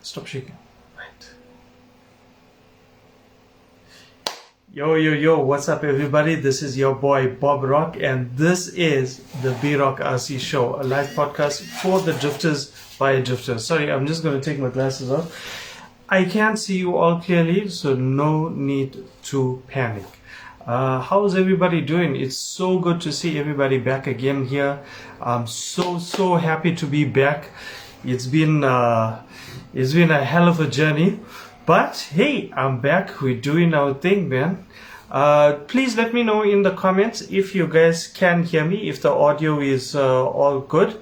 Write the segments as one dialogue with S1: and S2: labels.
S1: Stop shaking. Right. Yo, what's up everybody? This is your boy Bob Rock and this is the B-Rock RC Show, a live podcast for the drifters by a drifter. Sorry, I'm just going to take my glasses off. I can't see you all clearly, so no need to panic. How's everybody doing? It's so good to see everybody back again here. I'm so happy to be back. It's been a hell of a journey, but hey, I'm back. We're doing our thing, man. Please let me know in the comments if you guys can hear me, if the audio is all good.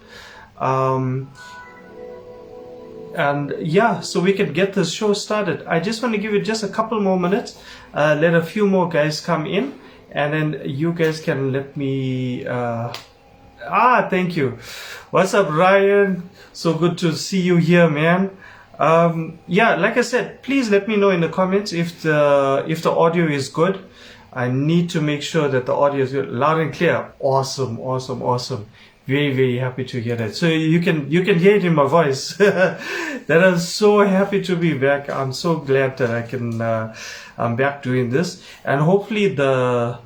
S1: And yeah, so we can get this show started. I just want to give it just a couple more minutes, let a few more guys come in, and then you guys can let me thank you. What's up, Ryan? So good to see you here, man. Yeah, like I said, please let me know in the comments if the audio is good. I need to make sure that the audio is good, loud and clear. Awesome. Very happy to hear that. So you can hear it in my voice. That I'm so happy to be back. I'm so glad that I'm back doing this, and hopefully the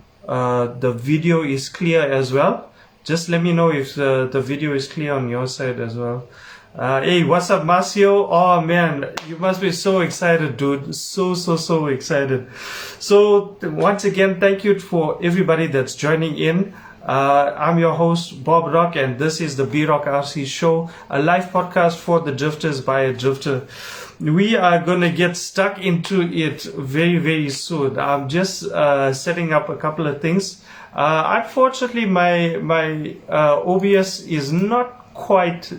S1: video is clear as well. Just let me know if the video is clear on your side as well. Hey, what's up, Marcio? Oh man, you must be so excited, dude. So excited. So once again, thank you for everybody that's joining in. I'm your host, Bob Rock, and this is the B-Rock RC Show, a live podcast for the drifters by a drifter. We are gonna get stuck into it very soon. I'm just setting up a couple of things. Unfortunately, my OBS is not quite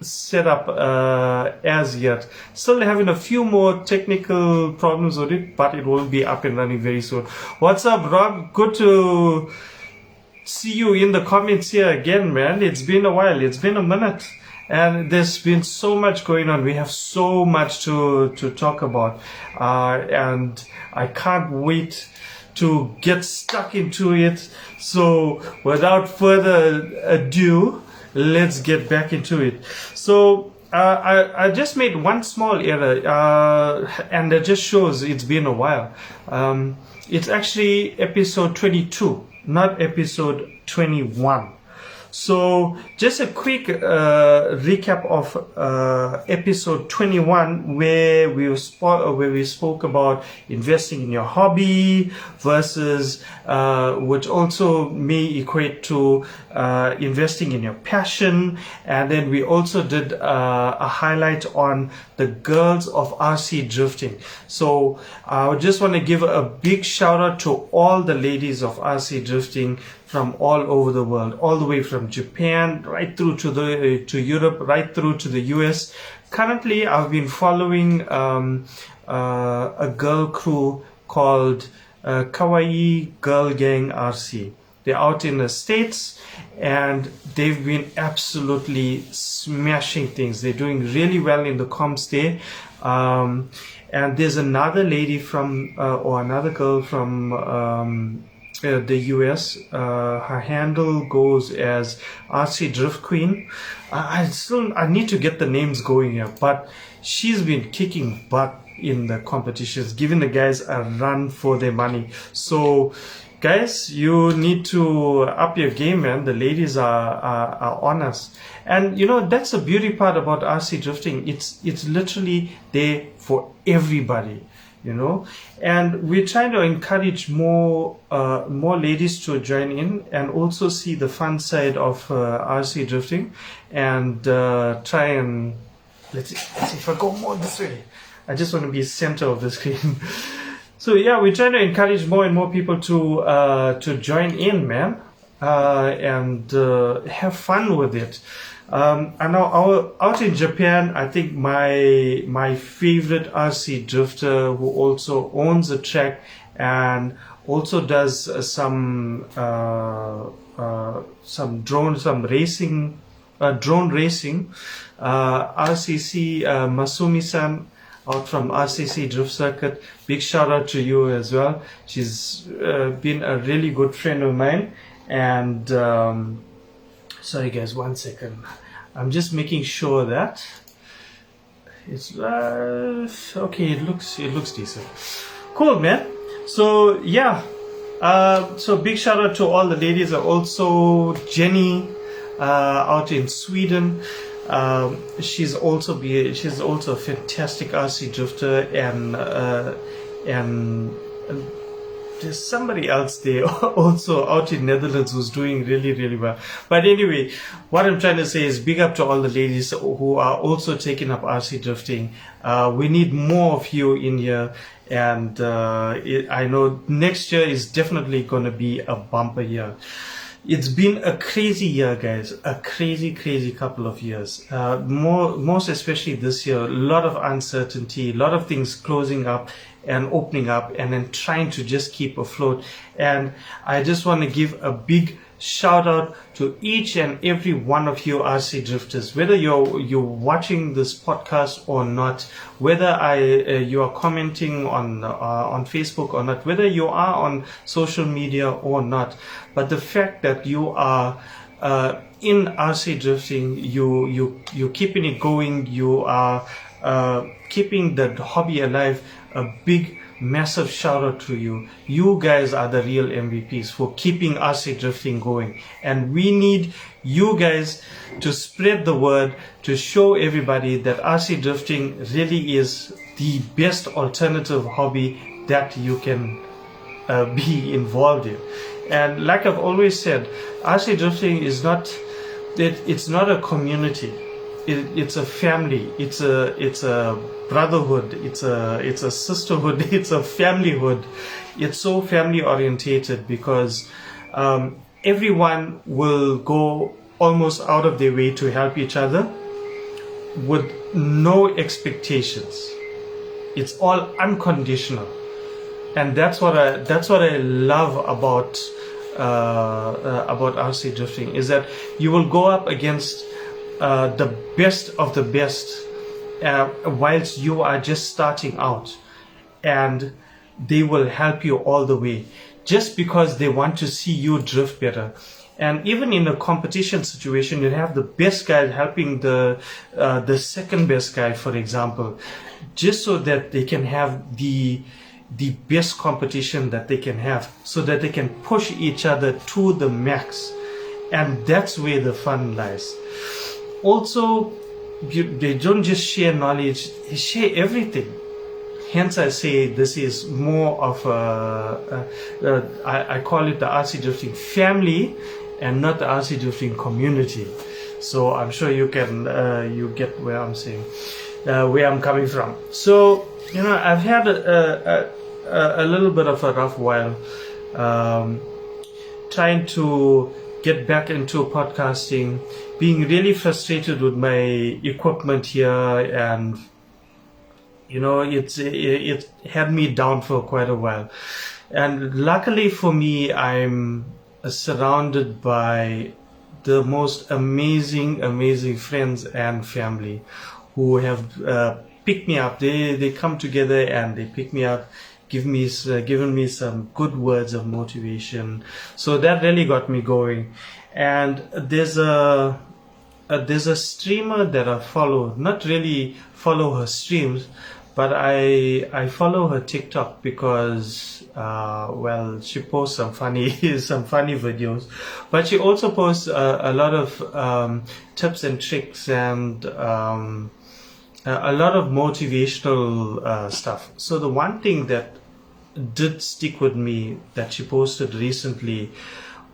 S1: set up as yet. Still having a few more technical problems with it, but it will be up and running very soon. What's up, Rob? Good to see you in the comments here again, man. It's been a while. It's been a minute. And there's been so much going on. We have so much to talk about. And I can't wait to get stuck into it. So without further ado, let's get back into it. So I just made one small error, and that just shows it's been a while. It's actually episode 22, not episode 21. So just a quick recap of episode 21, where we spoke about investing in your hobby versus which also may equate to investing in your passion. And then we also did a highlight on the girls of RC drifting. So I just want to give a big shout out to all the ladies of RC drifting from all over the world, all the way from Japan right through to Europe, right through to the US. Currently, I've been following a girl crew called Kawaii Girl Gang RC. They're out in the States and they've been absolutely smashing things. They're doing really well in the comps there. And there's another lady from, or another girl from the US. Her handle goes as RC Drift Queen. I need to get the names going here, but she's been kicking butt in the competitions, giving the guys a run for their money. So guys, you need to up your game, man. The ladies are on us. And you know, that's the beauty part about RC drifting. It's literally there for everybody, you know. And we're trying to encourage more ladies to join in and also see the fun side of RC drifting, and try and let's see if I go more this way. I just want to be center of the screen. So yeah, we're trying to encourage more and more people to join in, man, and have fun with it. I know out in Japan, I think my favorite RC drifter, who also owns a track and also does some drone racing, RCC Masumi-san, out from RCC Drift Circuit. Big shout out to you as well. She's been a really good friend of mine. And sorry guys, 1 second. I'm just making sure that It's okay. It looks decent. Cool, man. So yeah. So big shout out to all the ladies. Also Jenny, out in Sweden. She's also a fantastic RC drifter, and there's somebody else there also out in Netherlands who's doing really, really well. But anyway, what I'm trying to say is big up to all the ladies who are also taking up RC drifting. We need more of you in here, and I know next year is definitely going to be a bumper year. It's been a crazy year, guys. A crazy couple of years. Most especially this year, a lot of uncertainty, a lot of things closing up and opening up, and then trying to just keep afloat. And I just want to give a big shout out to each and every one of you RC drifters, whether you're watching this podcast or not, whether you are commenting on Facebook or not, whether you are on social media or not. But the fact that you are in RC drifting, you're keeping it going, you are keeping the hobby alive. A big massive shout out to you. You guys are the real MVPs for keeping RC drifting going, and we need you guys to spread the word, to show everybody that RC drifting really is the best alternative hobby that you can be involved in. And like I've always said, RC drifting is not it's not a community. It's a family. It's a brotherhood. It's a sisterhood. It's a familyhood. It's so family orientated because everyone will go almost out of their way to help each other with no expectations. It's all unconditional, and that's what I love about RC drifting, is that you will go up against the best of the best whilst you are just starting out, and they will help you all the way just because they want to see you drift better. And even in a competition situation, you have the best guy helping the second best guy, for example, just so that they can have the best competition that they can have, so that they can push each other to the max. And that's where the fun lies. Also, they don't just share knowledge, they share everything. Hence I say this is more of I call it the RC drifting family and not the RC drifting community. So I'm sure you can you get where I'm saying, where I'm coming from. So I've had a little bit of a rough while trying to get back into podcasting, being really frustrated with my equipment here, and it had me down for quite a while. And luckily for me, I'm surrounded by the most amazing friends and family who have picked me up. They come together and they pick me up, given me some good words of motivation. So that really got me going. And there's a streamer that I follow, not really follow her streams, but I follow her TikTok because she posts some funny videos, but she also posts a lot of tips and tricks and a lot of motivational stuff. So the one thing that did stick with me that she posted recently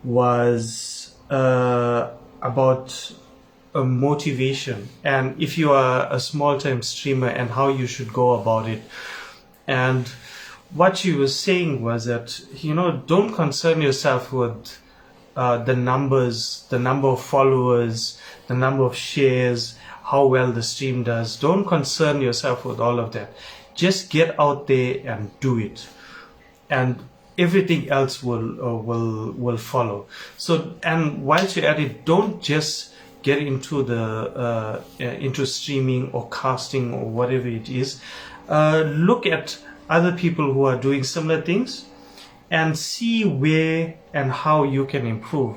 S1: was about motivation, and if you are a small-time streamer, and how you should go about it. And what she was saying was that don't concern yourself with the numbers, the number of followers, the number of shares, how well the stream does. Don't concern yourself with all of that. Just get out there and do it, and everything else will follow. So, and whilst you're at it, don't just get into into streaming or casting or whatever it is. Look at other people who are doing similar things and see where and how you can improve.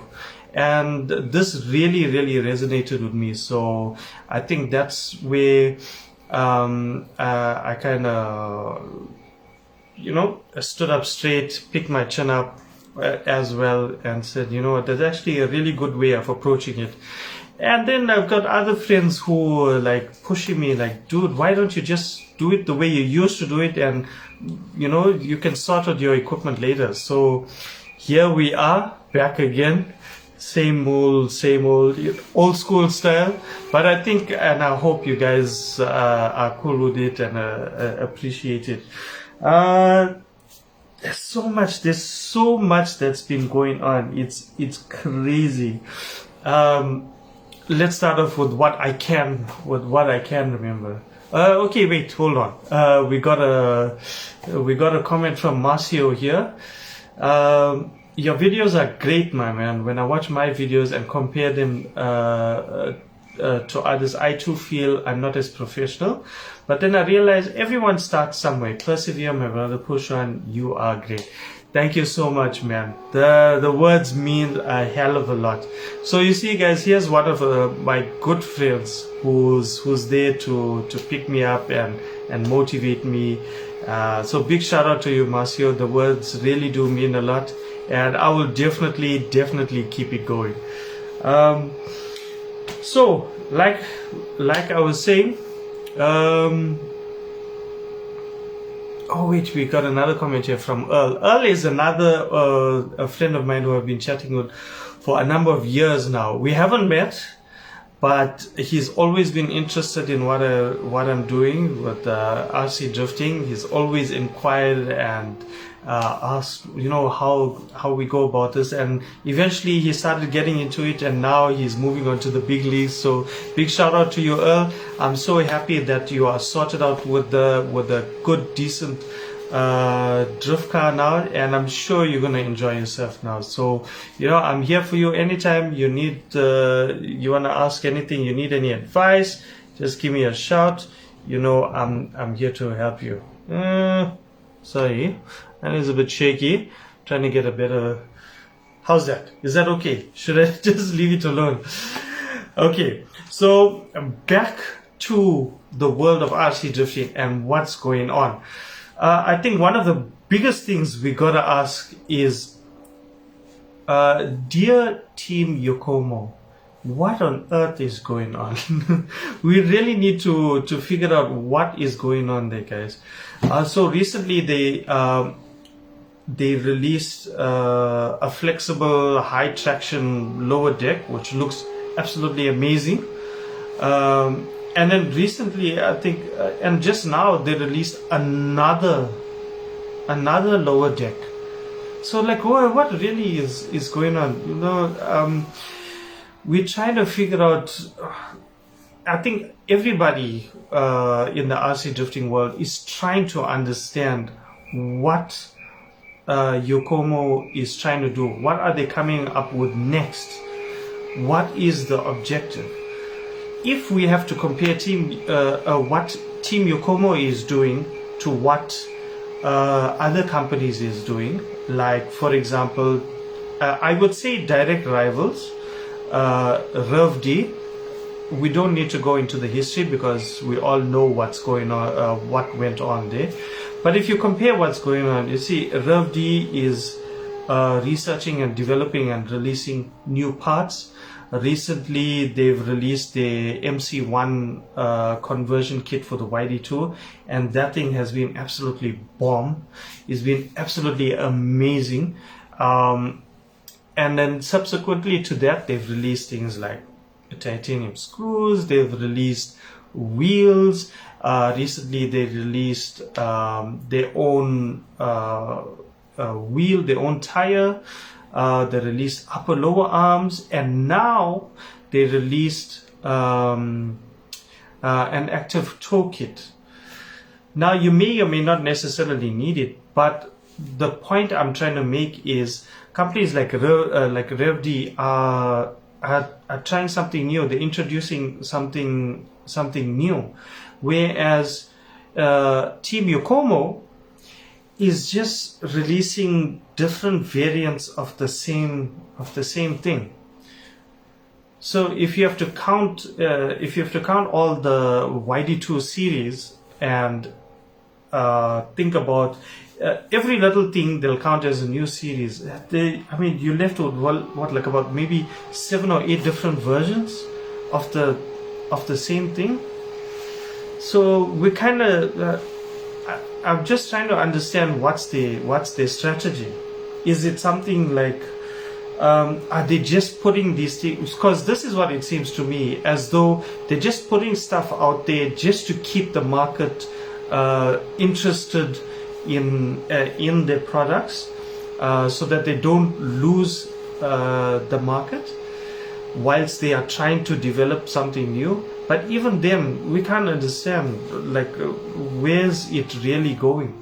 S1: And this really resonated with me. So I think that's where I kind of, stood up straight, picked my chin up as well, and said, you know what, there's actually a really good way of approaching it. And then I've got other friends who are like pushing me, like, dude, why don't you just do it the way you used to do it, and you can sort out your equipment later. So here we are, back again, same old old school style. But I think, and I hope you guys are cool with it and appreciate it. There's so much that's been going on. It's crazy. Let's start off with what I can remember. Okay, wait, hold on. We got a comment from Marcio here. Your videos are great, my man. When I watch my videos and compare them to others, I too feel I'm not as professional. But then I realize everyone starts somewhere. Persevere, my brother. Push on. You are great. Thank you so much, man. The words mean a hell of a lot. So you see, guys, here's one of my good friends who's there to pick me up and motivate me. So big shout out to you, Marcio. The words really do mean a lot, and I will definitely keep it going. So like I was saying, oh wait, we got another comment here from Earl. Earl is another a friend of mine who I've been chatting with for a number of years now. We haven't met, but he's always been interested in what I'm doing with RC drifting. He's always inquired and asked, how we go about this, and eventually he started getting into it, and now he's moving on to the big leagues. So big shout out to you, Earl. I'm so happy that you are sorted out with a good, decent drift car now, and I'm sure you're gonna enjoy yourself now. So I'm here for you anytime you need. You wanna ask anything, you need any advice, just give me a shout. I'm here to help you. Sorry, that is a bit shaky. Trying to get a better. How's that? Is that okay? Should I just leave it alone? Okay, so back to the world of RC drifting and what's going on. I think one of the biggest things we gotta ask is, dear Team Yokomo, what on earth is going on? We really need to figure out what is going on there, guys. So recently they released a flexible high traction lower deck, which looks absolutely amazing. And then recently, I think, and just now they released another lower deck. So like, what really is going on? We're trying to figure out. I think everybody in the RC drifting world is trying to understand what Yokomo is trying to do. What are they coming up with next? What is the objective? If we have to compare what Team Yokomo is doing to what other companies is doing, like for example, I would say direct rivals, RevD. We don't need to go into the history because we all know what's going on, what went on there. But if you compare what's going on, you see RevD is researching and developing and releasing new parts. Recently, they've released the MC1 conversion kit for the YD2, and that thing has been absolutely bomb. It's been absolutely amazing. And then subsequently to that, they've released things like titanium screws. They've released wheels. Recently, they released their own wheel, their own tire. They released upper lower arms, and now they released an active toe kit. Now you may or may not necessarily need it, but the point I'm trying to make is companies like RevD are trying something new. They're introducing something new, whereas Team Yokomo is just releasing different variants of the same thing. So if you have to count, all the YD2 series and think about every little thing, they'll count as a new series. You're left with like about maybe 7 or 8 different versions of the same thing. So we kind of, I'm just trying to understand what's their strategy. Is it something like, are they just putting these things? Because this is what it seems to me, as though they're just putting stuff out there just to keep the market interested in their products, so that they don't lose the market whilst they are trying to develop something new. But even then, we can't understand, like, where's it really going?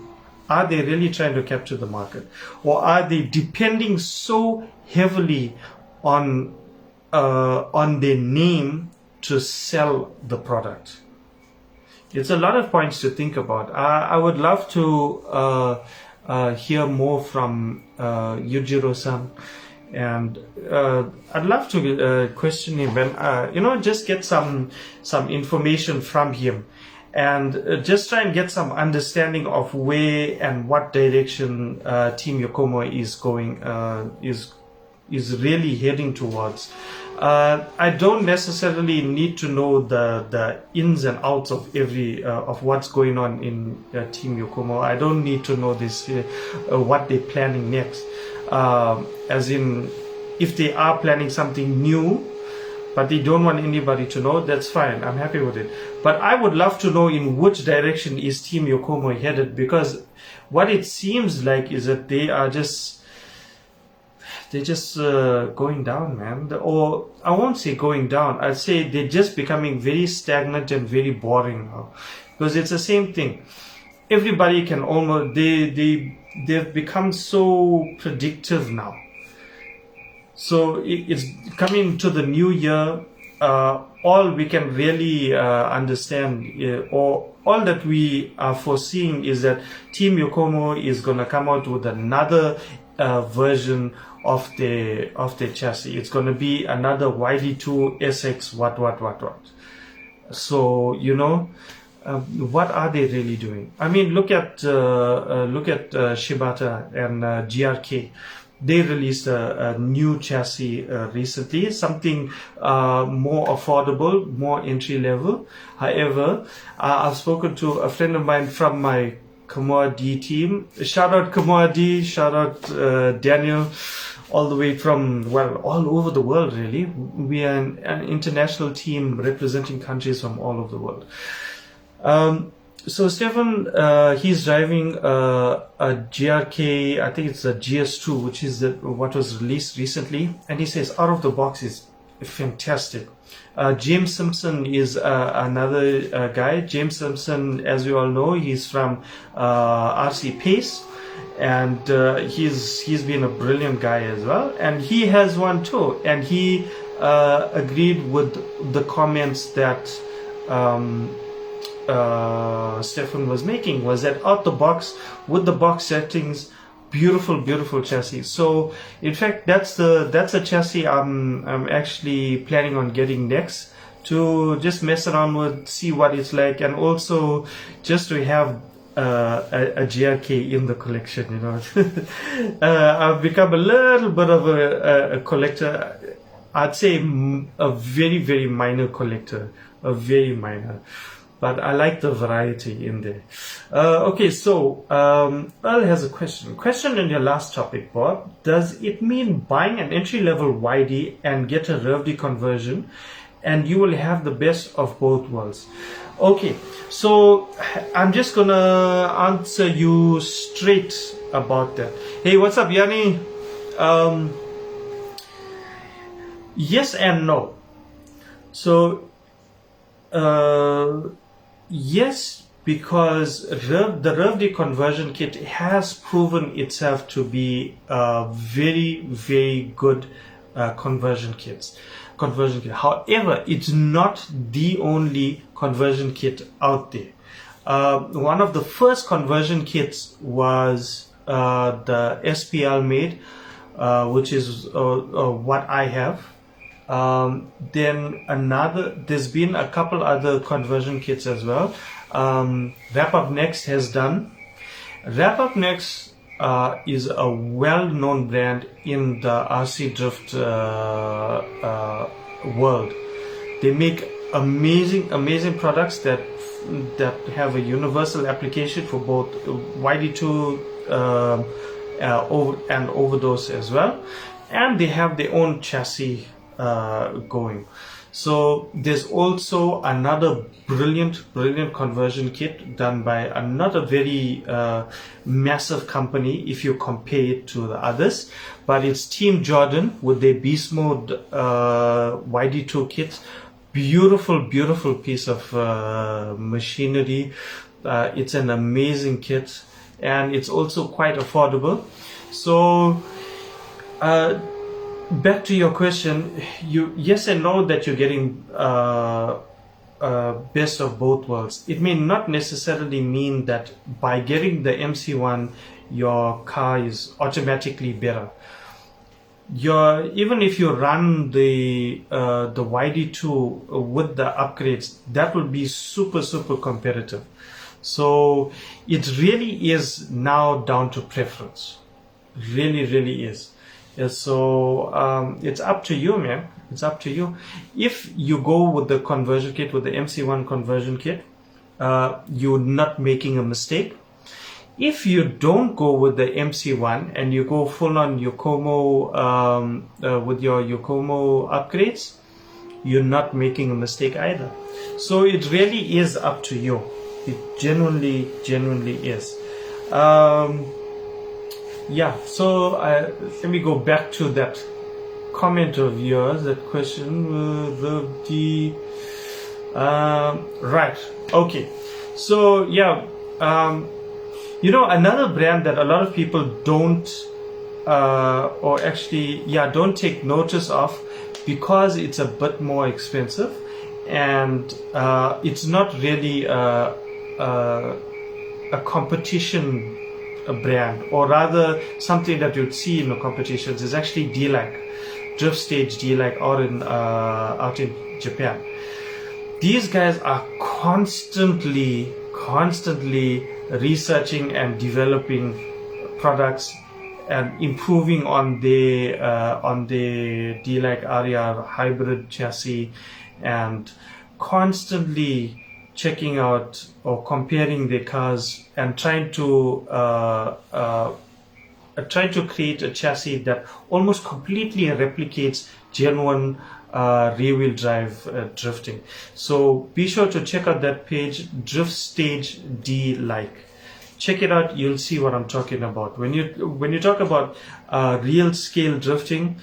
S1: Are they really trying to capture the market, or are they depending so heavily on their name to sell the product? It's a lot of points to think about. I would love to hear more from Yujiro-san, and I'd love to question him and just get some information from him, and just try and get some understanding of where and what direction Team Yokomo is going, is really heading towards. I don't necessarily need to know the ins and outs of every of what's going on in Team Yokomo. I don't need to know this what they're planning next. As in, if they are planning something new, but they don't want anybody to know, that's fine. I'm happy with it. But I would love to know in which direction is Team Yokomo headed, because what it seems like is that they're just going down, man. Or I won't say going down. I'd say they're just becoming very stagnant and very boring now, because it's the same thing. Everybody can almost they've become so predictive now. So it's coming to the new year. All we can really understand, or all that we are foreseeing, is that Team Yokomo is going to come out with another version of the chassis. It's going to be another YD2 SX what. So what are they really doing? I mean, look at Shibata and GRK. They released a new chassis recently, something more affordable, more entry level. However, I've spoken to a friend of mine from my Kamoa D team. Shout out Kamoa D, shout out Daniel, all the way from, all over the world really. We are an international team representing countries from all over the world. So Stefan, he's driving a GRK, I think it's a GS2, which is what was released recently, and he says out of the box is fantastic. James Simpson is another guy. James Simpson, as we all know, he's from RC Pace, and he's been a brilliant guy as well, and he has one too, and he agreed with the comments that Stefan was making, was that out the box with the box settings, beautiful chassis. So in fact, that's a chassis I'm actually planning on getting next, to just mess around with, see what it's like, and also just to have a GRK in the collection. I've become a little bit of a collector. I'd say a very minor collector, a very minor. But I like the variety in there. Okay, so Earl has a question. Question on your last topic, Bob. Does it mean buying an entry-level YD and get a RevD conversion, and you will have the best of both worlds? Okay, so I'm just gonna answer you straight about that. Hey, what's up, Yanni? Yes and no. So, yes, because the RevD conversion kit has proven itself to be a very good conversion kit. However, it's not the only conversion kit out there. One of the first conversion kits was the SPL made, which is what I have. Then there's been a couple other conversion kits as well. Wrap Up Next has done. Wrap Up Next is a well-known brand in the RC drift world. They make amazing products that have a universal application for both YD2 and overdose as well, and they have their own chassis going. So there's also another brilliant conversion kit done by another very massive company if you compare it to the others, but it's Team Jordan with their Beast Mode YD2 kit. Beautiful piece of machinery. It's an amazing kit, and it's also quite affordable. So back to your question, yes and no that you're getting best of both worlds. It may not necessarily mean that by getting the MC1 your car is automatically better. Even if you run the YD2 with the upgrades, that will be super competitive. So it really is now down to preference. Really is. Yeah, so it's up to you, man. It's up to you. If you go with the conversion kit, with the MC1 conversion kit, you're not making a mistake. If you don't go with the MC1 and you go full on Yokomo with your Yokomo upgrades, you're not making a mistake either. So it really is up to you. It genuinely is. Yeah, so let me go back to that comment of yours, that question. Right, okay. So yeah, another brand that a lot of people don't don't take notice of because it's a bit more expensive, and it's not really a competition brand, or rather something that you'd see in the competitions, is actually D-Like, Drift Stage D-Like out in Japan. These guys are constantly researching and developing products and improving on the D-Like RER hybrid chassis, and constantly checking out or comparing their cars and trying to create a chassis that almost completely replicates genuine rear-wheel drive drifting. So be sure to check out that page, Drift Stage D-Like. Check it out, you'll see what I'm talking about. When you talk about real scale drifting,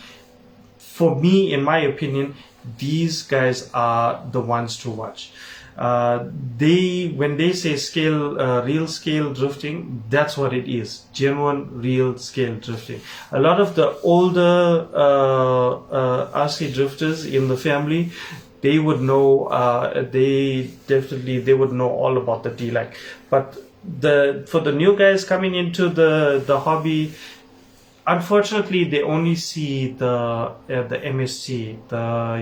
S1: for me, in my opinion, these guys are the ones to watch. When they say real scale drifting, that's what it is. Genuine real scale drifting. A lot of the older RC drifters in the family, they would know. They would know all about the D-Like. But for the new guys coming into the hobby, unfortunately, they only see the MSC, the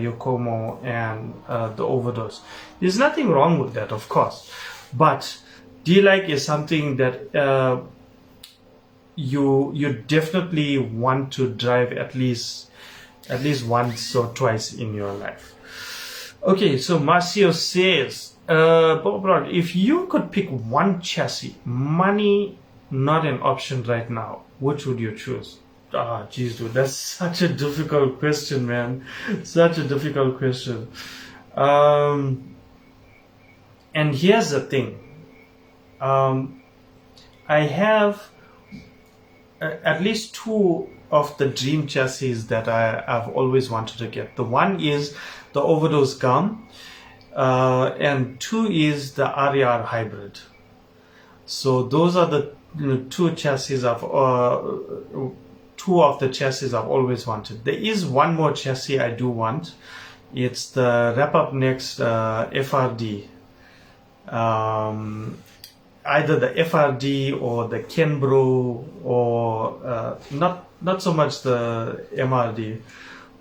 S1: Yokomo, and the Overdose. There's nothing wrong with that, of course, but D-Like is something that you definitely want to drive at least once or twice in your life. Okay, so Marcio says, Bob, if you could pick one chassis, money not an option right now, which would you choose? Geez, dude, that's such a difficult question, man. Such a difficult question. And here's the thing. I have at least two of the dream chassis that I've always wanted to get. The one is the Overdose Gum, and two is the RER Hybrid. So those are the two of the chassis I've always wanted. There is one more chassis I do want. It's the Wrap Up Next FRD. Either the FRD or the Kenbro, or not so much the MRD.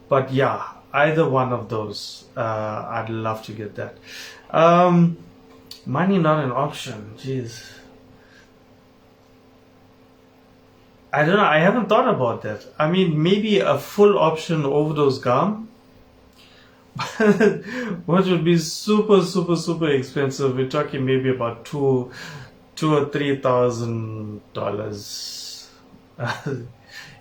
S1: But yeah, either one of those. I'd love to get that. Money not an option. Jeez. I don't know. I haven't thought about that. I mean, maybe a full option overdose gum, which would be super, super, super expensive. We're talking maybe about $2,000 or $3,000.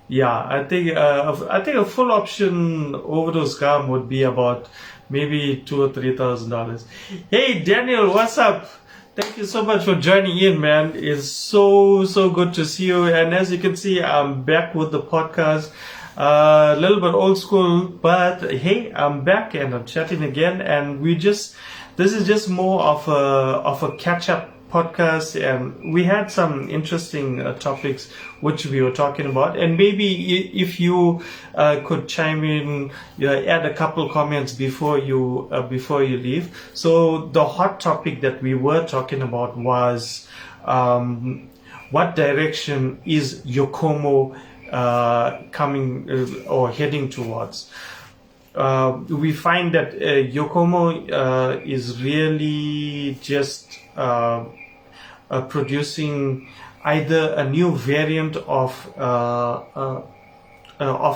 S1: Yeah, I think a full option overdose gum would be about maybe $2,000 or $3,000. Hey Daniel, what's up? Thank you so much for joining in, man. It's so good to see you. And as you can see, I'm back with the podcast. A little bit old school, but hey, I'm back and I'm chatting again. And this is just more of a catch up podcast, and we had some interesting topics which we were talking about, and maybe if you could chime in, add a couple comments before you leave. So the hot topic that we were talking about was what direction is Yokomo coming or heading towards. We find that Yokomo is really just producing either a new variant of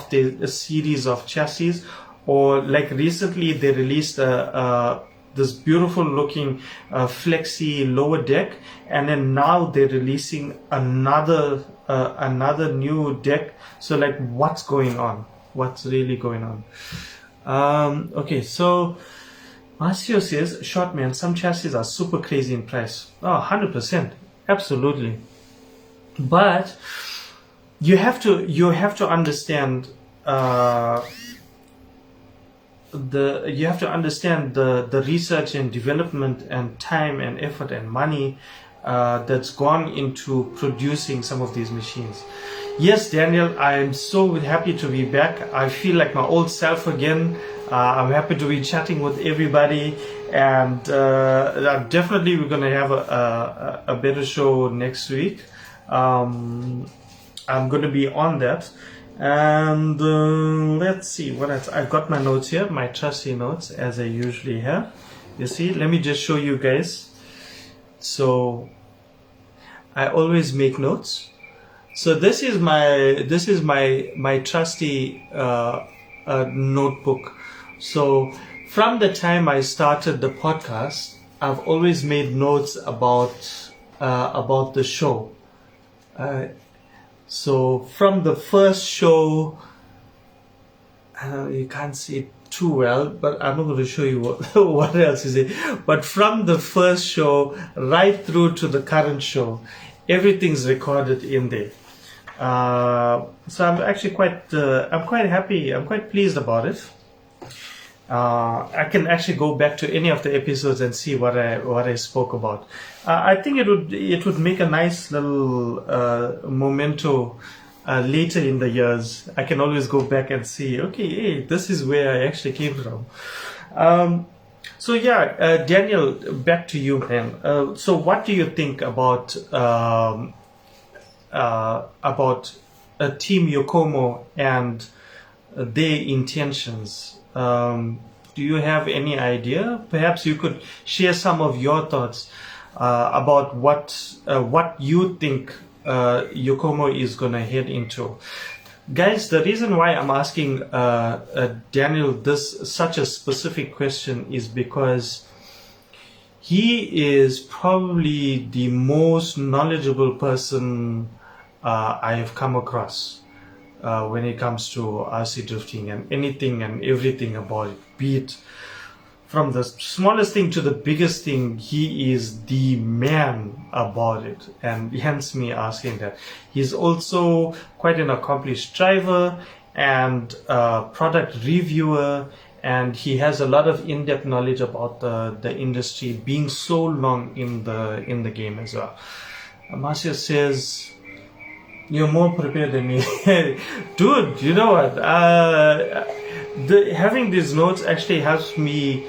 S1: the series of chassis, or like recently they released this beautiful looking flexi lower deck, and then now they're releasing another new deck. So like, what's going on? What's really going on? Okay, so Marcio says, short man, some chassis are super crazy in price. Oh, 100%, absolutely. But you have to understand the research and development and time and effort and money that's gone into producing some of these machines. Yes, Daniel, I am so happy to be back. I feel like my old self again. I'm happy to be chatting with everybody, and definitely we're going to have a better show next week. I'm going to be on that. And let's see what else. I've got my notes here, my trusty notes, as I usually have. You see, let me just show you guys. So I always make notes. So this is my trusty notebook. So from the time I started the podcast, I've always made notes about the show. So from the first show, you can't see it too well, but I'm not going to show you what else is it. But from the first show right through to the current show, everything's recorded in there. So I'm actually quite happy. I'm quite pleased about it. I can actually go back to any of the episodes and see what I spoke about. I think it would make a nice little memento later in the years. I can always go back and see, okay, hey, this is where I actually came from. So yeah, Daniel, back to you, man. So what do you think about Team Yokomo and their intentions? Do you have any idea? Perhaps you could share some of your thoughts about what you think Yokomo is going to head into. Guys, the reason why I'm asking Daniel such a specific question is because he is probably the most knowledgeable person I have come across when it comes to RC drifting and anything and everything about it. Be it from the smallest thing to the biggest thing, he is the man about it, and hence me asking that. He's also quite an accomplished driver and product reviewer, and he has a lot of in-depth knowledge about the industry, being so long in the game as well. Marcia says, you're more prepared than me. Dude, you know what? Having these notes actually helps me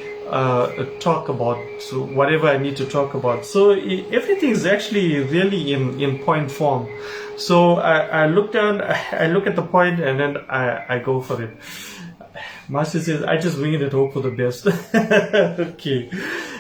S1: talk about whatever I need to talk about. So everything is actually really in point form. So I look down, I look at the point, and then I go for it. Marcia says, I just wing it and hope for the best. Okay.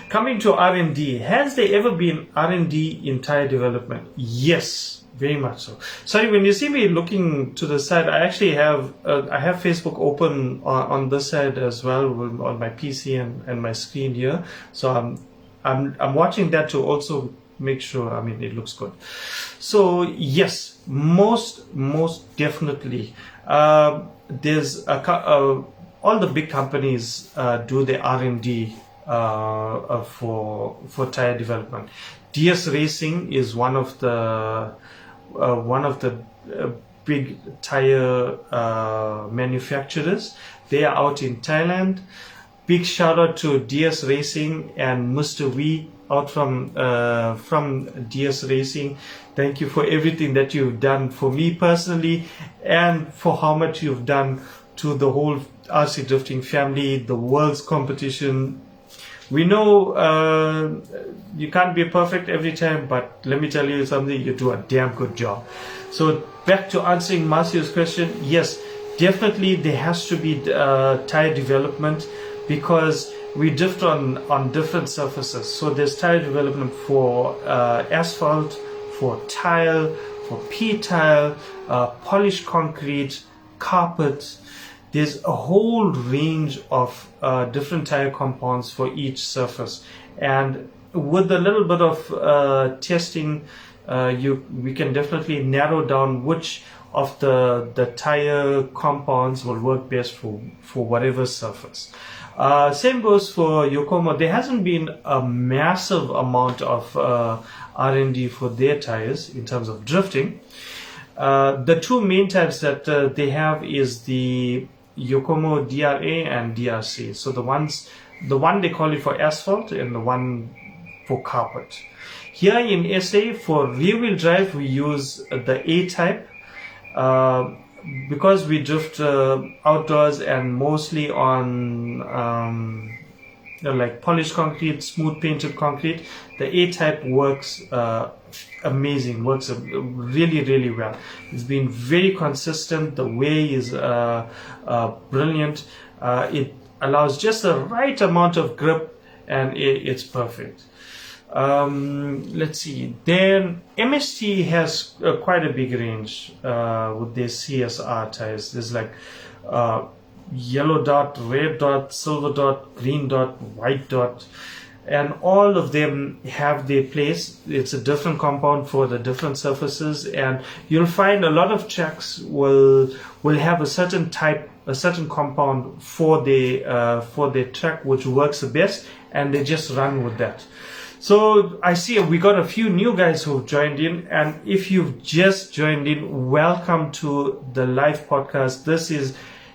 S1: Coming to R&D. Has there ever been R&D in tire development? Yes, very much so. Sorry, when you see me looking to the side, I actually have Facebook open on this side as well, on my PC and my screen here. So I'm watching that to also make sure, it looks good. So yes, most definitely. There's all the big companies do the R&D for tire development. DS Racing is one of the big tire manufacturers. They are out in Thailand. Big shout out to DS Racing and Mr. Wee out from DS Racing. Thank you for everything that you've done for me personally, and for how much you've done to the whole RC drifting family, the world's competition. We know you can't be perfect every time, but let me tell you something, you do a damn good job. So back to answering Marcio's question, yes, definitely there has to be tire development, because we drift on different surfaces. So there's tire development for asphalt, for tile, for P-tile, polished concrete, carpet. There's a whole range of different tire compounds for each surface, and with a little bit of testing, we can definitely narrow down which of the tire compounds will work best for whatever surface. Same goes for Yokomo. There hasn't been a massive amount of R&D for their tires in terms of drifting. The two main types that they have is the Yokomo DRA and DRC. So the one they call it for asphalt, and the one for carpet. Here in SA for rear wheel drive we use the A type, because we drift outdoors and mostly on like polished concrete, smooth painted concrete. The A type works amazing, works really well. It's been very consistent. The wear is brilliant. It allows just the right amount of grip, and it's perfect. Let's see. Then MST has quite a big range with their CSR tires. There's like yellow dot, red dot, silver dot, green dot, white dot, and all of them have their place. It's a different compound for the different surfaces, and you'll find a lot of tracks will have a certain type, a certain compound for their track which works the best, and they just run with that. So I see we got a few new guys who've joined in, and if you've just joined in, welcome to the live podcast. This is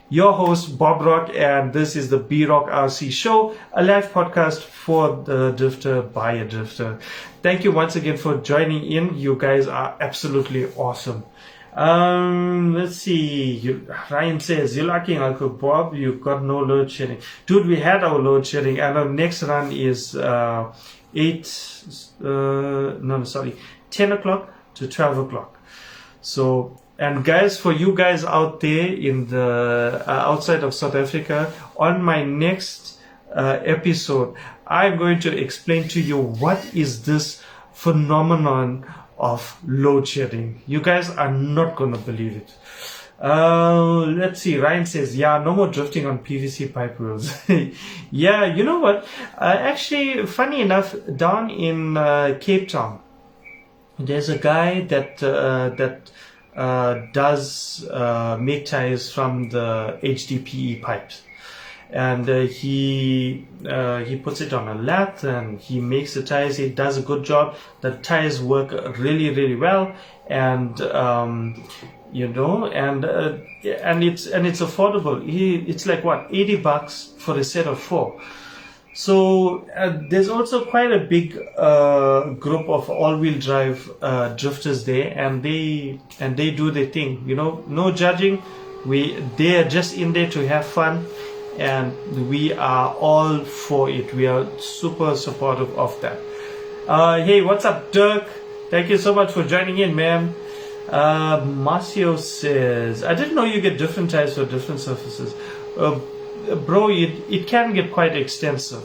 S1: your host Bob Rock, and this is the B Rock RC Show, a live podcast for the drifter by a drifter. Thank you once again for joining in. You guys are absolutely awesome. Let's see. Ryan says, "You're lucky, Uncle Bob. You got no load shedding." Dude, we had our load shedding, and our next run is 10 o'clock to 12 o'clock. So. And guys, for you guys out there in the outside of South Africa, on my next episode, I'm going to explain to you what is this phenomenon of load shedding. You guys are not going to believe it. Let's see. Ryan says, yeah, no more drifting on PVC pipe wheels. Yeah, you know what? Actually, funny enough, down in Cape Town, there's a guy that does make tires from the HDPE pipes, and he puts it on a lathe and he makes the tires. He does a good job. The tires work really well, and and it's affordable. It's like what, $80 for a set of 4. So there's also quite a big group of all-wheel drive drifters there, and they do their thing. No judging. They are just in there to have fun, and we are all for it. We are super supportive of that. Hey, what's up, Dirk? Thank you so much for joining in, man. Marcio says, I didn't know you get different tires for different surfaces. bro, it can get quite extensive.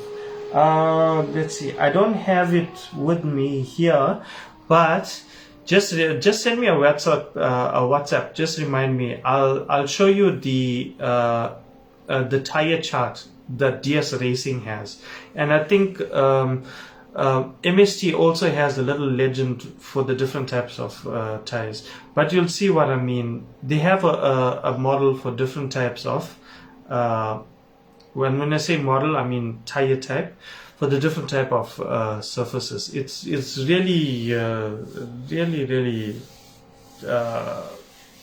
S1: Let's see. I don't have it with me here, but just send me a WhatsApp. Just remind me. I'll show you the tire chart that DS Racing has, and I think MST also has a little legend for the different types of tires. But you'll see what I mean. They have a model for different types of. When I say model, I mean tire type for the different type of surfaces. It's really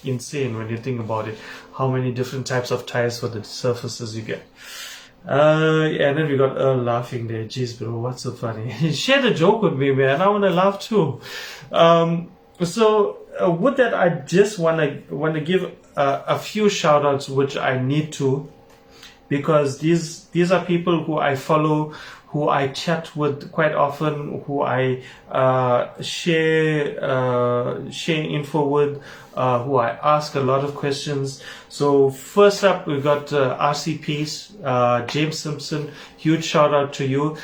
S1: insane when you think about it. How many different types of tires for the surfaces you get. And then we got Earl laughing there. Jeez, bro, what's so funny? Share the joke with me, man. I want to laugh too. So with that, I just want to give a few shout outs, which I need to, because these are people who I follow, who I chat with quite often, who I share info with, who I ask a lot of questions. So first up, we got RCPs, James Simpson. Huge shout out to you.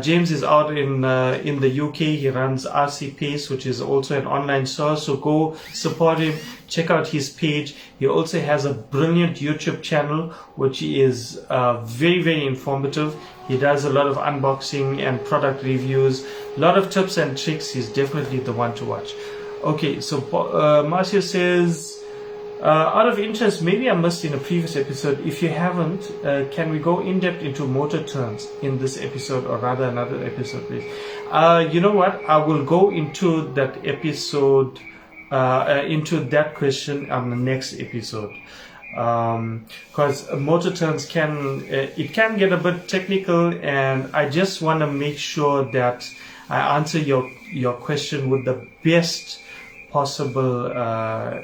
S1: James is out in the UK. He runs RCPs, which is also an online store. So go support him. Check out his page. He also has a brilliant YouTube channel, which is very, very informative. He does a lot of unboxing and product reviews, a lot of tips and tricks. He's definitely the one to watch. Okay, so Marcia says, out of interest, maybe I missed in a previous episode. If you haven't, can we go in depth into motor turns in this episode, or rather another episode, please? You know what? I will go into that episode, into that question on the next episode. Because motor turns can get a bit technical, and I just want to make sure that I answer your question with the best possible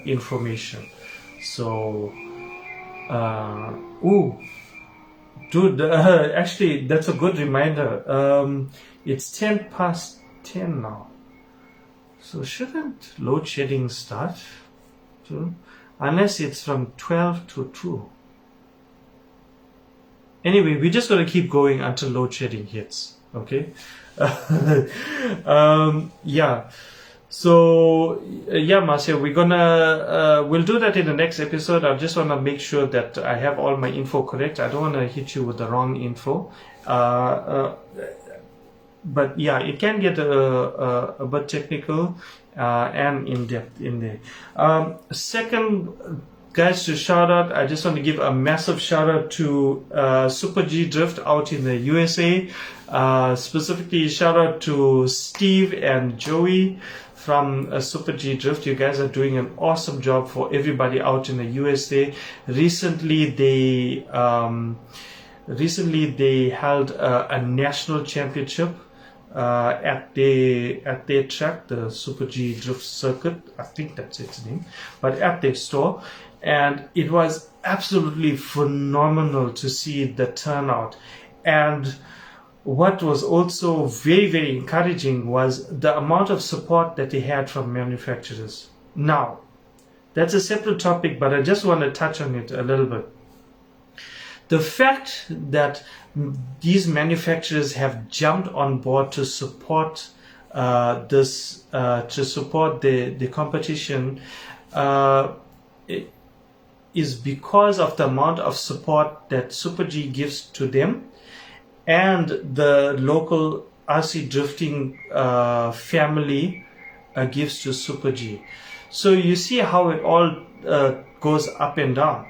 S1: information. So, dude, actually, that's a good reminder. It's 10 past 10 now. So shouldn't load shedding start? Unless it's from 12 to 2. Anyway, we're just going to keep going until load shedding hits. Okay? Yeah. So, yeah, Marcia, we'll do that in the next episode. I just want to make sure that I have all my info correct. I don't want to hit you with the wrong info. But yeah, it can get a bit technical and in-depth in there. Second, guys, to shout out, I just want to give a massive shout out to Super G Drift out in the USA. Specifically, shout out to Steve and Joey from Super G Drift. You guys are doing an awesome job for everybody out in the USA. Recently, they held a national championship at their track, the Super G Drift Circuit. I think that's its name, but at their store. And it was absolutely phenomenal to see the turnout. And what was also very, very encouraging was the amount of support that they had from manufacturers. Now, that's a separate topic, but I just want to touch on it a little bit. The fact that these manufacturers have jumped on board to support to support the competition, is because of the amount of support that Super G gives to them and the local RC drifting family gives to Super G. So you see how it all goes up and down.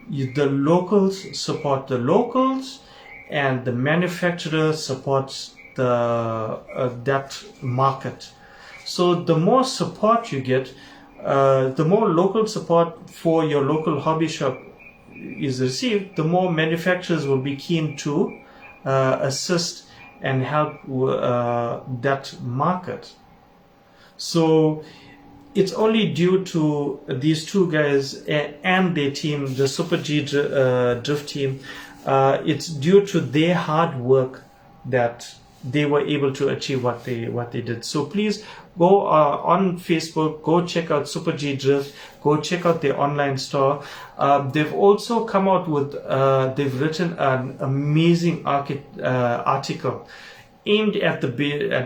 S1: The locals support the locals, and the manufacturer supports that market. So the more support you get, the more local support for your local hobby shop is received, the more manufacturers will be keen to assist and help that market. So it's only due to these two guys and their team, the Super G Drift team. It's due to their hard work that they were able to achieve what they did. So please go on Facebook, go check out Super G Drift, go check out their online store. They've also come out with they've written an amazing article aimed at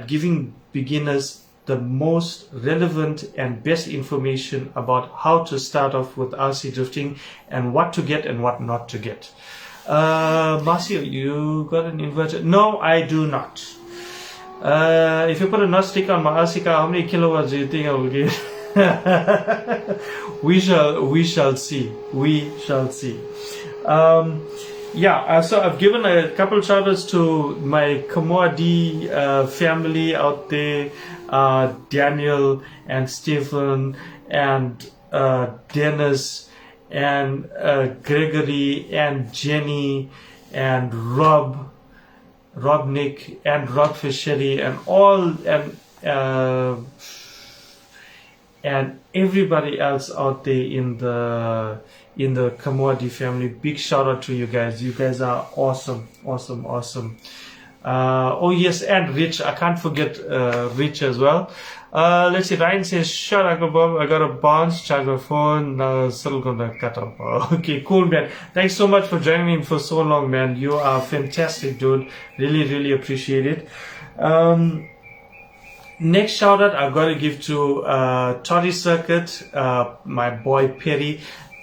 S1: giving beginners the most relevant and best information about how to start off with RC drifting and what to get and what not to get. Marcio, you got an inverter? No, I do not. If you put a nut stick on my RC car, how many kilowatts do you think I will get? we shall see. We shall see. So I've given a couple shout outs to my Kamwadi family out there, Daniel and Stephen and Dennis and Gregory and Jenny and Rob Nick and Rob Fischetti and all and everybody else out there in the Kamwadi family. Big shout out to you guys. You guys are awesome. Oh yes, and Rich. I can't forget Rich as well. Let's see. Ryan says, "Shut Uncle Bob. I got a bounce, charge my phone. Now still gonna cut off." Okay, cool, man. Thanks so much for joining me for so long, man. You are fantastic, dude. Really appreciate it. Next shout out I've got to give to Toddy Circuit, my boy Perry.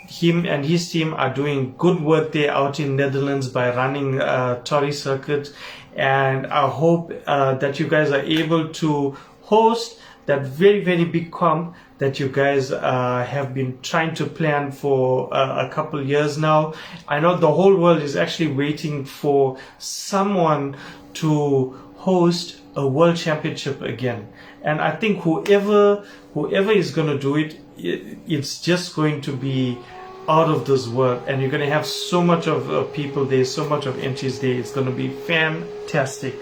S1: Him and his team are doing good work there out in Netherlands by running Toddy Circuit, and I hope that you guys are able to host that very big comp that you guys have been trying to plan for a couple years now. I know the whole world is actually waiting for someone to host a world championship again, and I think whoever is going to do it, it's just going to be out of this world, and you're going to have so much of people there, so much of entries there. It's going to be fantastic.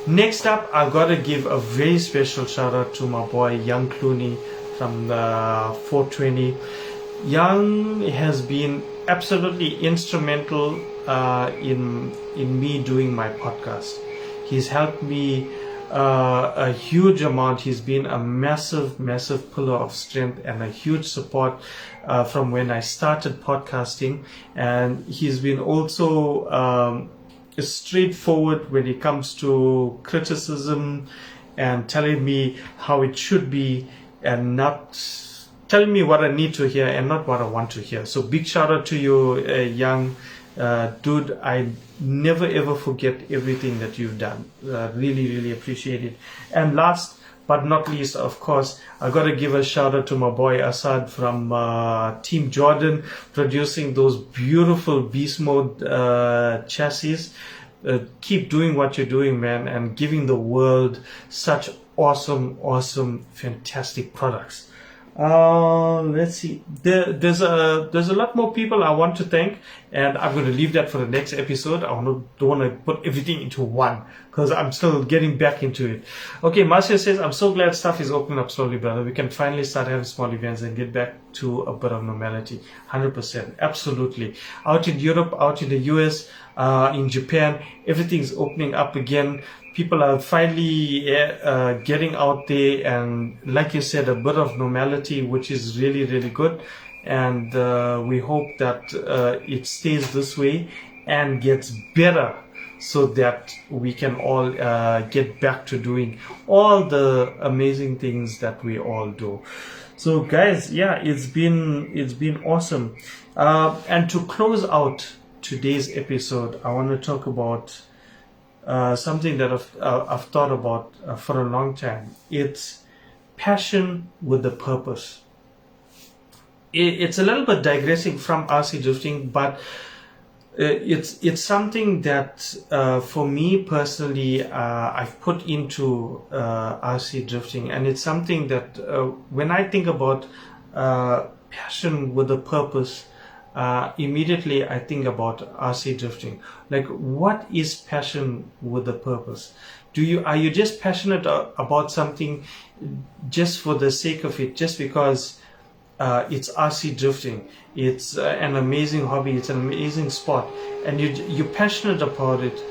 S1: Next up, I've got to give a very special shout out to my boy Young Clooney from the 420. Young has been absolutely instrumental in me doing my podcast. He's helped me a huge amount. He's been a massive pillar of strength and a huge support from when I started podcasting, and he's been also straightforward when it comes to criticism and telling me how it should be, and not telling me what I need to hear and not what I want to hear. So big shout out to you, Young. Dude, I never ever forget everything that you've done. Really appreciate it. And last but not least, of course, I got to give a shout out to my boy Assad from Team Jordan, producing those beautiful beast mode chassis. Keep doing what you're doing, man, and giving the world such awesome fantastic products. Let's see. There's a lot more people I want to thank, and I'm going to leave that for the next episode. Don't want to put everything into one because I'm still getting back into it. Okay, Marcia says, "I'm so glad stuff is opening up slowly, brother. We can finally start having small events and get back to a bit of normality." 100%, absolutely. Out in Europe, out in the US, in Japan, everything's opening up again. People are finally getting out there, and like you said, a bit of normality, which is really good. And we hope that it stays this way and gets better, so that we can all get back to doing all the amazing things that we all do. So guys, yeah, it's been awesome. And to close out today's episode, I want to talk about something that I've thought about for a long time. It's passion with a purpose. It's a little bit digressing from RC drifting, but it's something that for me personally I've put into RC drifting, and it's something that when I think about passion with a purpose, immediately I think about RC drifting. Like, what is passion with a purpose? Are you just passionate about something just for the sake of it, just because it's RC drifting? It's an amazing hobby, it's an amazing sport, and you're passionate about it,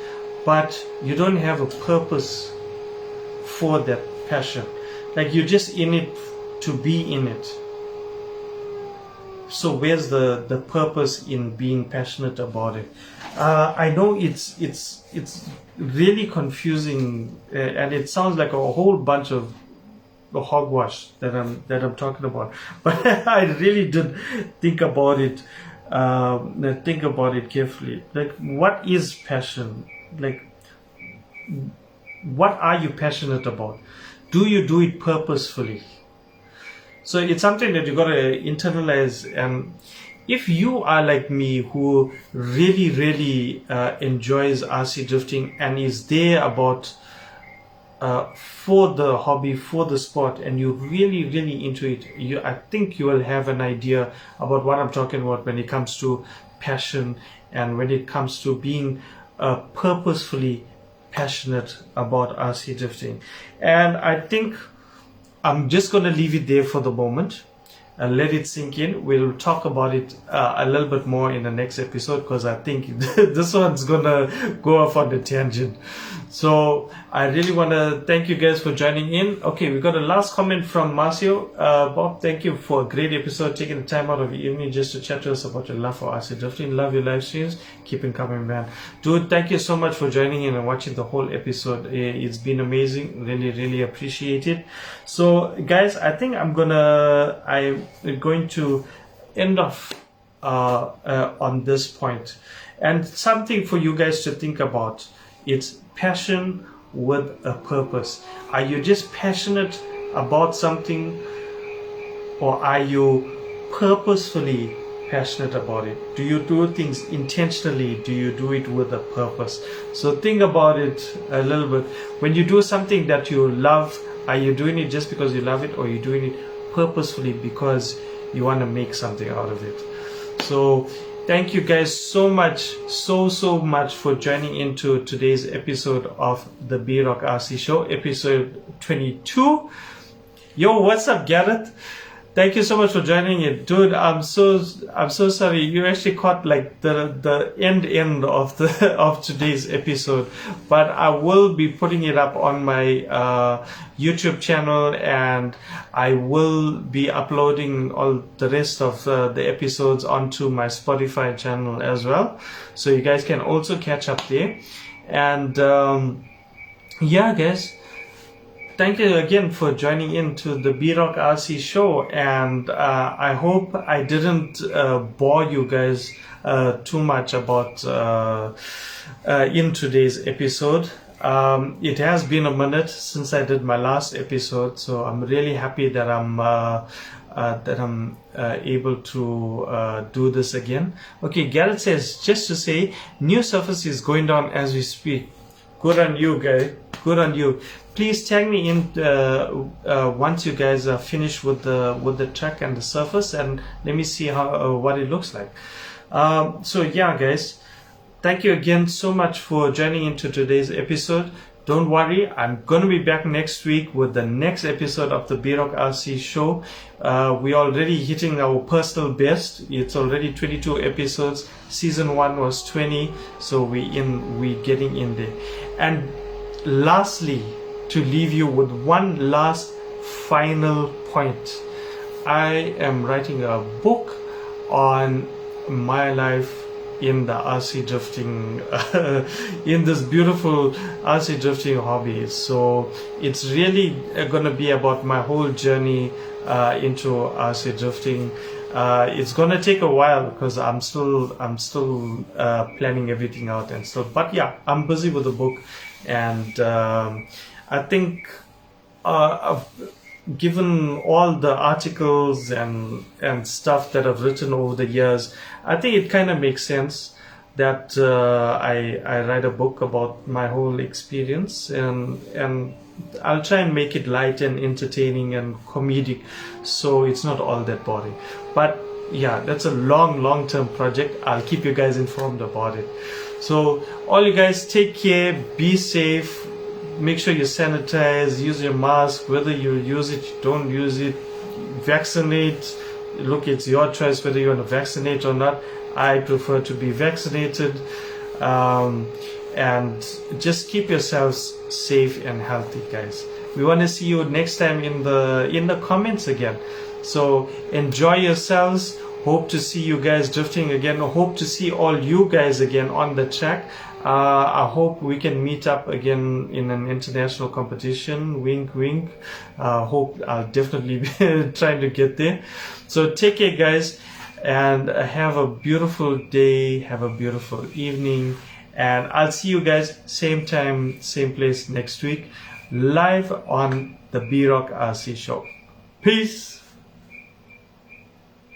S1: but you don't have a purpose for that passion. Like you're just in it to be in it. So where's the purpose in being passionate about it? I know it's really confusing, and it sounds like a whole bunch of hogwash that I'm talking about. But I really did think about it. Think about it carefully. Like, what is passion? Like, what are you passionate about? Do you do it purposefully? So it's something that you got to internalize. And if you are like me, who really enjoys RC drifting and is there about for the hobby, for the sport, and you're really into it, I think you will have an idea about what I'm talking about when it comes to passion and when it comes to being purposefully passionate about RC drifting. And I think I'm just going to leave it there for the moment and let it sink in. We'll talk about it a little bit more in the next episode, because I think this one's going to go off on a tangent. So I really want to thank you guys for joining in. Okay, we got a last comment from Marcio. Bob, thank you for a great episode, taking the time out of your evening just to chat to us about your love for RC drifting. Love your live streams. Keep it coming, man. Dude, thank you so much for joining in and watching the whole episode. It's been amazing. Really appreciate it. So guys, I think I'm going to end off on this point. And something for you guys to think about. It's passion with a purpose. Are you just passionate about something, or are you purposefully passionate about it? Do you do things intentionally? Do you do it with a purpose? So think about it a little bit. When you do something that you love, are you doing it just because you love it, or are you doing it purposefully because you want to make something out of it? So thank you guys so much for joining into today's episode of the B-Rock RC Show, episode 22. Yo, what's up, Garrett? Thank you so much for joining it, dude. I'm so sorry. You actually caught like the end of of today's episode, but I will be putting it up on my YouTube channel, and I will be uploading all the rest of the episodes onto my Spotify channel as well, so you guys can also catch up there. And yeah, guys, thank you again for joining into the B-Rock RC Show, and I hope I didn't bore you guys too much about in today's episode. It has been a minute since I did my last episode, so I'm really happy that I'm able to do this again. Okay, Garrett says, just to say, new surface is going down as we speak. Good on you, guys. Good on you. Please tag me in once you guys are finished with the track and the surface, and let me see how what it looks like. So yeah, guys, thank you again so much for joining into today's episode. Don't worry, I'm gonna be back next week with the next episode of the B-Rock RC Show. We're already hitting our personal best. It's already 22 episodes. Season 1 was 20, so we getting in there. And lastly, to leave you with one last final point, I am writing a book on my life in the RC drifting, in this beautiful RC drifting hobby. So it's really gonna be about my whole journey into RC drifting. It's gonna take a while because I'm still planning everything out and stuff. But yeah, I'm busy with the book, and I think given all the articles and stuff that I've written over the years, I think it kind of makes sense that I write a book about my whole experience, and I'll try and make it light and entertaining and comedic, so it's not all that boring. But yeah, that's a long-term project. I'll keep you guys informed about it. So all you guys, take care, be safe, make sure you sanitize, use your mask, whether you use it, don't use it, vaccinate. Look, it's your choice whether you want to vaccinate or not. I prefer to be vaccinated. and just keep yourselves safe and healthy, guys. We want to see you next time in the comments again. So enjoy yourselves. Hope to see you guys drifting again. Hope to see all you guys again on the track. I hope we can meet up again in an international competition. Wink, wink. Hope I'll definitely be trying to get there. So take care, guys, and have a beautiful day. Have a beautiful evening. And I'll see you guys same time, same place next week, live on the B-Rock RC Show. Peace.